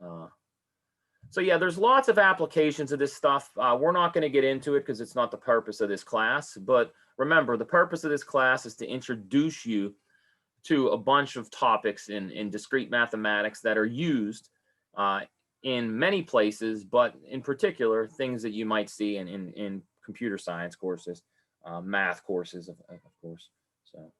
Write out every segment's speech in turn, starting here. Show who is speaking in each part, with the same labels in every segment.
Speaker 1: So yeah, there's lots of applications of this stuff. We're not going to get into it because it's not the purpose of this class. But remember, the purpose of this class is to introduce you to a bunch of topics in discrete mathematics that are used in many places, but in particular, things that you might see in computer science courses, math courses, of course. So,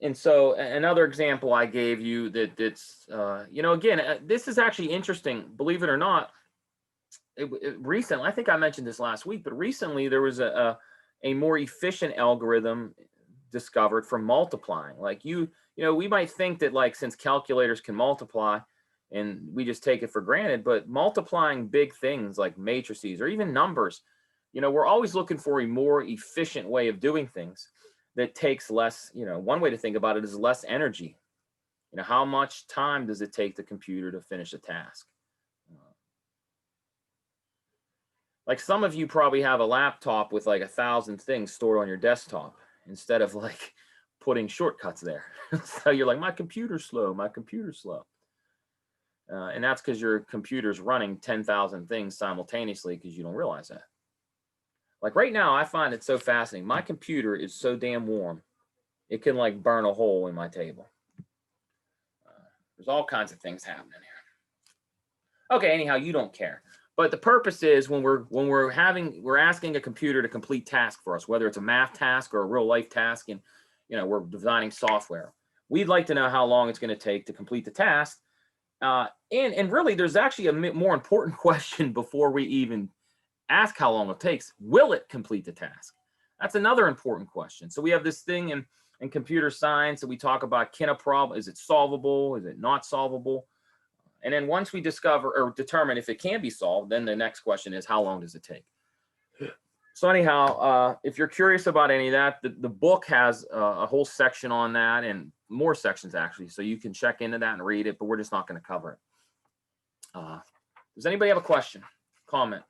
Speaker 1: and so another example I gave you that's, you know, again, this is actually interesting, believe it or not. Recently, I think I mentioned this last week, but recently there was a more efficient algorithm discovered for multiplying. Like you know, we might think that like since calculators can multiply and we just take it for granted, but multiplying big things like matrices or even numbers, you know, we're always looking for a more efficient way of doing things that takes less, you know, one way to think about it is less energy. You know, how much time does it take the computer to finish a task? Like some of you probably have a laptop with like 1,000 things stored on your desktop instead of like putting shortcuts there. So you're like, my computer's slow, my computer's slow. And that's because your computer's running 10,000 things simultaneously because you don't realize that. Like right now, I find it so fascinating. My computer is so damn warm, it can like burn a hole in my table. There's all kinds of things happening here. Okay, anyhow, you don't care. But the purpose is when we're asking a computer to complete task for us, whether it's a math task or a real life task, and you know, we're designing software. We'd like to know how long it's going to take to complete the task. And really, there's actually a more important question before we even ask how long it takes. Will it complete the task? That's another important question. So we have this thing in computer science that we talk about, can a problem, is it solvable? Is it not solvable? And then once we discover or determine if it can be solved, then the next question is, how long does it take? So anyhow, if you're curious about any of that, the book has a whole section on that and more sections actually. So you can check into that and read it, but we're just not going to cover it. Does anybody have a question, comment?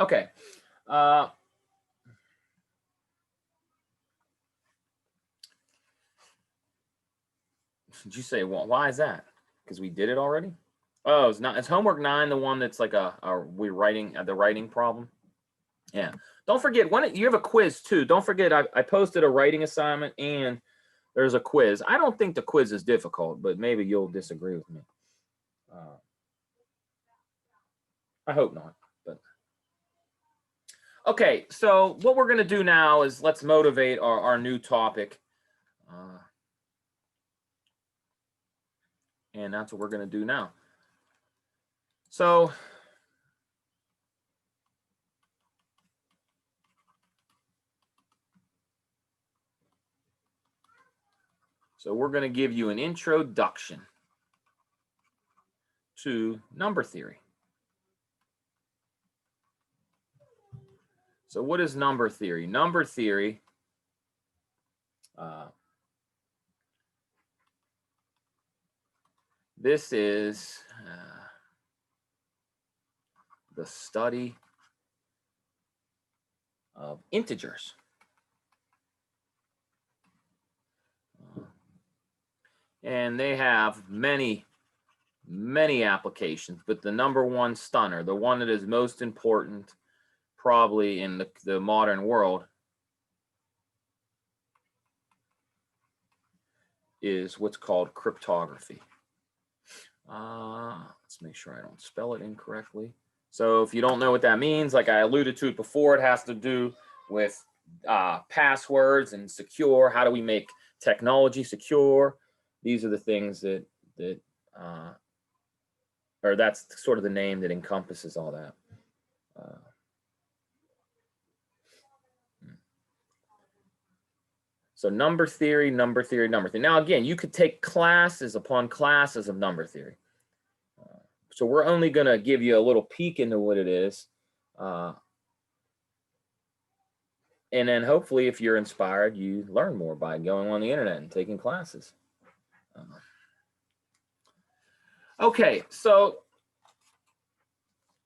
Speaker 1: Okay. Did you say, well, why is that? Because we did it already? Oh, it's not. It's homework 9, the one that's like we're writing the writing problem. Yeah. Don't forget you have a quiz too. Don't forget I posted a writing assignment and there's a quiz. I don't think the quiz is difficult, but maybe you'll disagree with me. I hope not. But okay. So what we're going to do now is let's motivate our new topic. And that's what we're going to do now. So we're going to give you an introduction to number theory. So what is number theory? Number theory this is the study of integers. And they have many applications, but the number one stunner, the one that is most important probably in the modern world, is what's called cryptography. Let's make sure I don't spell it incorrectly. So if you don't know what that means, like I alluded to it before, it has to do with passwords and secure. How do we make technology secure? These are the things that or that's sort of the name that encompasses all that. So number theory, number theory, number theory. Now, again, you could take classes upon classes of number theory. So we're only going to give you a little peek into what it is. And then hopefully, if you're inspired, you learn more by going on the internet and taking classes. Okay, so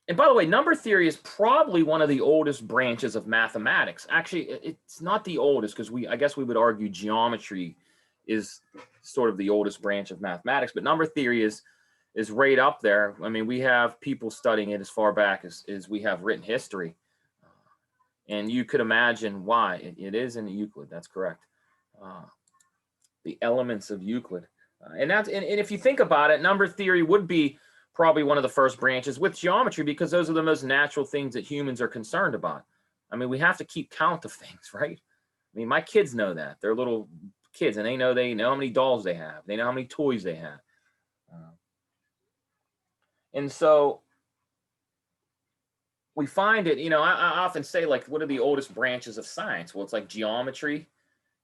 Speaker 1: And by the way, number theory is probably one of the oldest branches of mathematics. Actually, it's not the oldest, because I guess we would argue geometry is sort of the oldest branch of mathematics, but number theory is right up there. I mean, we have people studying it as far back as we have written history. And you could imagine why. It is in Euclid, that's correct. The elements of Euclid. And if you think about it, number theory would be probably one of the first branches with geometry, because those are the most natural things that humans are concerned about. I mean, we have to keep count of things, right? I mean, my kids know that. They're little kids, and they know how many dolls they have. They know how many toys they have. And so we find it, I often say, like, what are the oldest branches of science? Well, it's like geometry,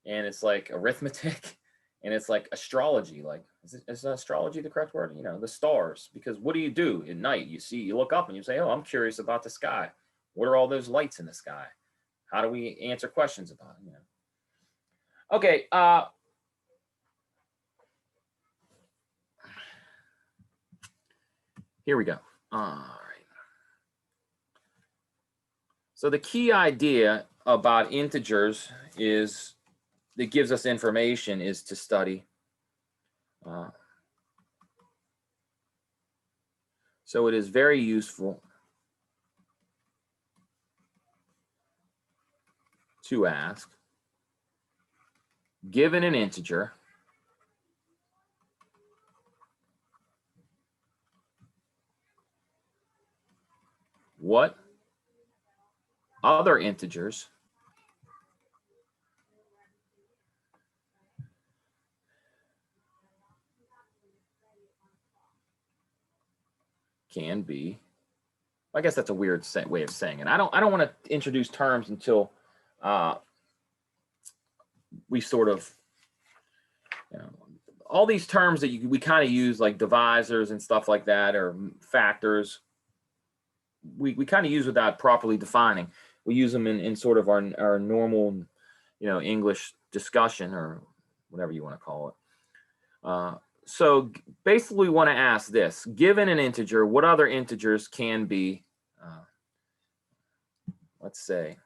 Speaker 1: and it's like arithmetic, and it's like astrology. Like, is astrology the correct word? The stars. Because what do you do at night? You look up and you say, oh, I'm curious about the sky. What are all those lights in the sky? How do we answer questions about it? Okay. Here we go. All right. So the key idea about integers that gives us information is to study. So it is very useful to ask, given an integer, what other integers can be. I guess that's a weird way of saying it. I don't want to introduce terms until we sort of, all these terms that we kind of use, like divisors and stuff like that, or factors, we kind of use without properly defining. We use them in sort of our normal, English discussion, or whatever you want to call it. So basically, we want to ask this: given an integer, what other integers can be, let's say,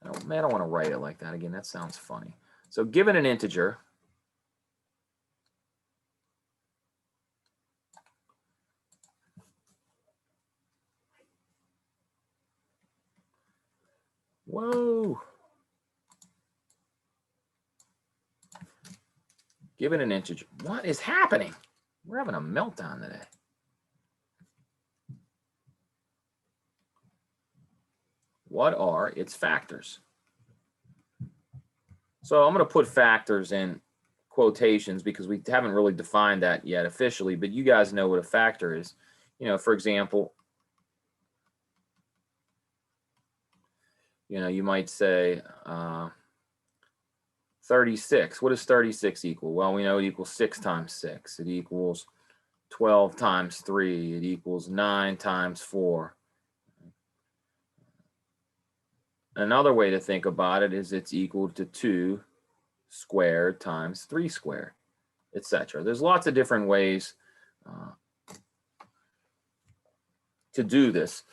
Speaker 1: I don't want to write it like that again. That sounds funny. So given an integer, whoa. Given an integer, what is happening? We're having a meltdown today. What are its factors? So I'm going to put factors in quotations because we haven't really defined that yet officially, but you guys know what a factor is. For example, you might say 36. What does 36 equal? Well, we know it equals 6 times 6. It equals 12 times 3. It equals 9 times 4. Another way to think about it is it's equal to 2 squared times 3 squared, etc. There's lots of different ways to do this.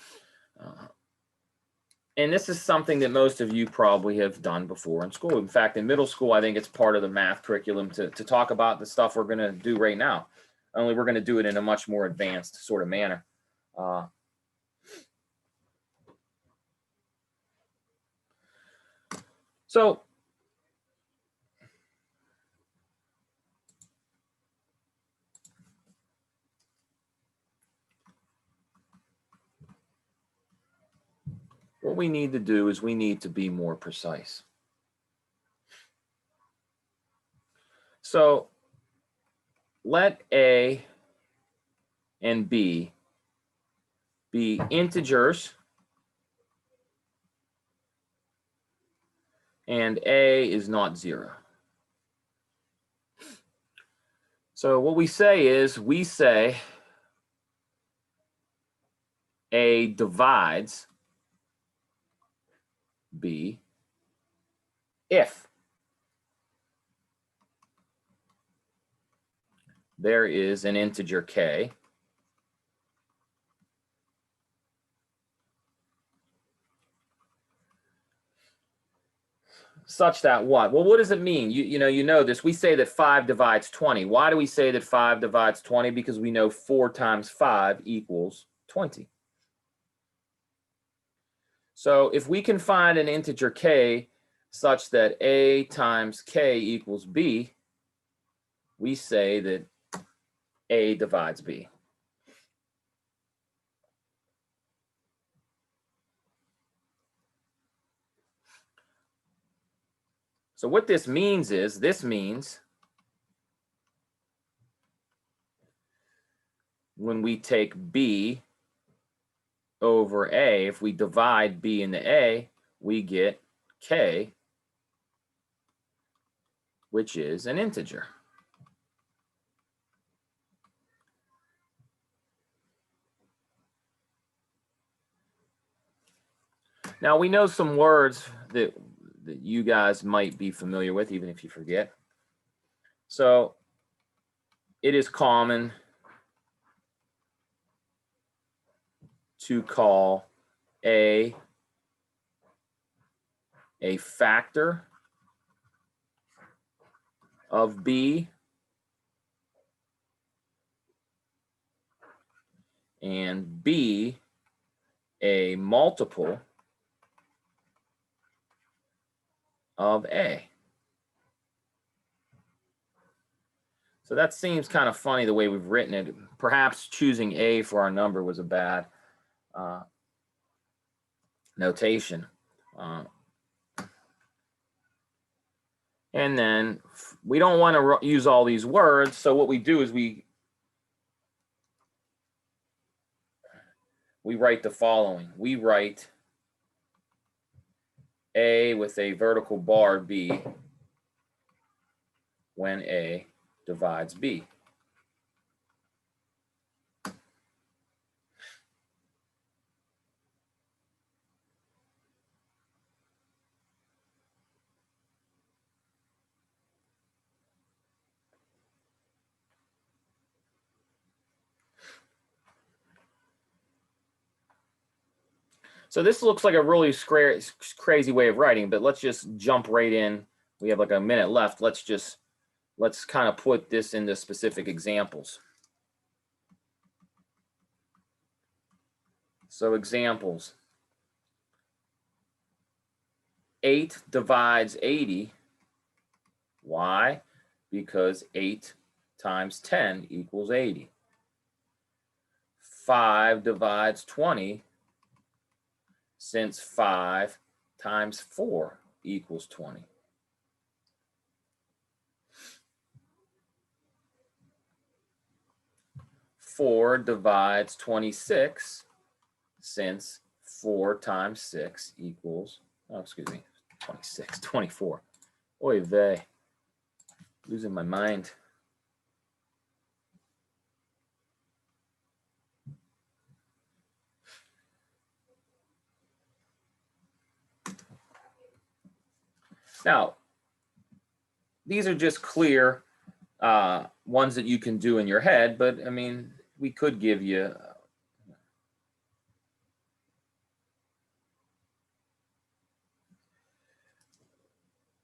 Speaker 1: And this is something that most of you probably have done before in school. In fact, in middle school, I think it's part of the math curriculum to talk about the stuff we're going to do right now. Only we're going to do it in a much more advanced sort of manner. So what we need to do is we need to be more precise. So let A and B be integers, and A is not 0. So what we say A divides B if there is an integer k such that what? Well, what does it mean? You know this. We say that 5 divides 20. Why do we say that 5 divides 20? Because we know 4 times 5 equals 20. So if we can find an integer k such that a times k equals b, we say that a divides b. So what this means is, when we take b over a, if we divide b into a, we get k, which is an integer. Now we know some words that you guys might be familiar with, even if you forget. So it is common to call a factor of b and b a multiple of a. So that seems kind of funny the way we've written it. Perhaps choosing a for our number was a bad notation. And then we don't want to use all these words, so what we do is we write the following. We write a with a vertical bar b when a divides b. So this looks like a really crazy way of writing, but let's just jump right in. We have like a minute left. Let's kind of put this into specific examples. So examples. 8 divides 80. Why? Because 8 times 10 equals 80. 5 divides 20, since 5 times 4 equals 20. Four divides 26, since 4 times 6 equals, 26, 24. Oy vey, losing my mind. Now, these are just clear ones that you can do in your head, but I mean, we could give you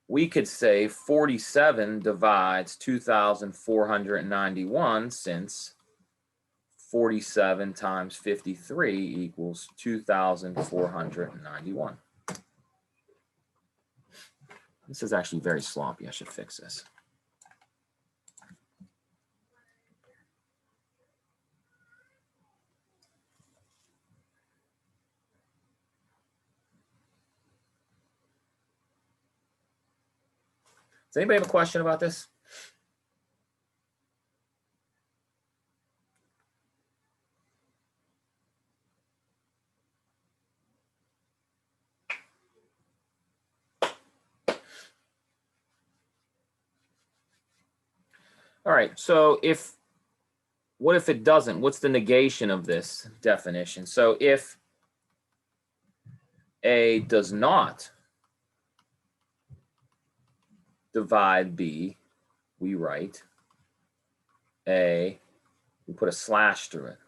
Speaker 1: we could say 47 divides 2,491, since 47 times 53 equals 2,491. This is actually very sloppy. I should fix this. Does anybody have a question about this? All right, so what if it doesn't? What's the negation of this definition? So if A does not divide B, we write we put a slash through it.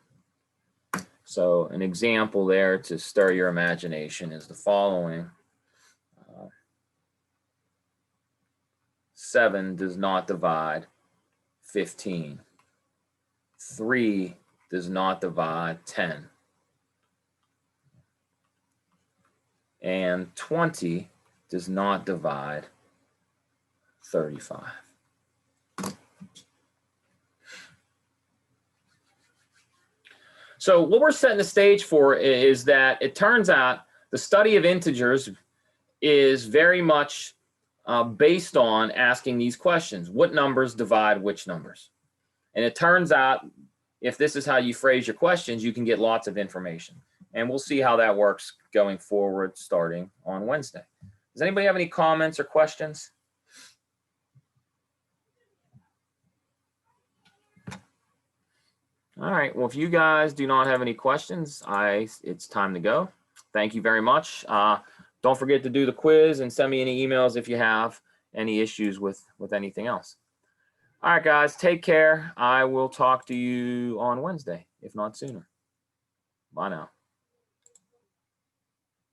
Speaker 1: So an example there to stir your imagination is the following. 7 does not divide 15. 3 does not divide 10. And 20 does not divide 35. So what we're setting the stage for is that it turns out the study of integers is very much based on asking these questions. What numbers divide which numbers? And it turns out if this is how you phrase your questions, you can get lots of information. And we'll see how that works going forward starting on Wednesday. Does anybody have any comments or questions? All right, well, if you guys do not have any questions, it's time to go. Thank you very much. Don't forget to do the quiz and send me any emails if you have any issues with anything else. All right, guys, take care. I will talk to you on Wednesday, if not sooner. Bye now.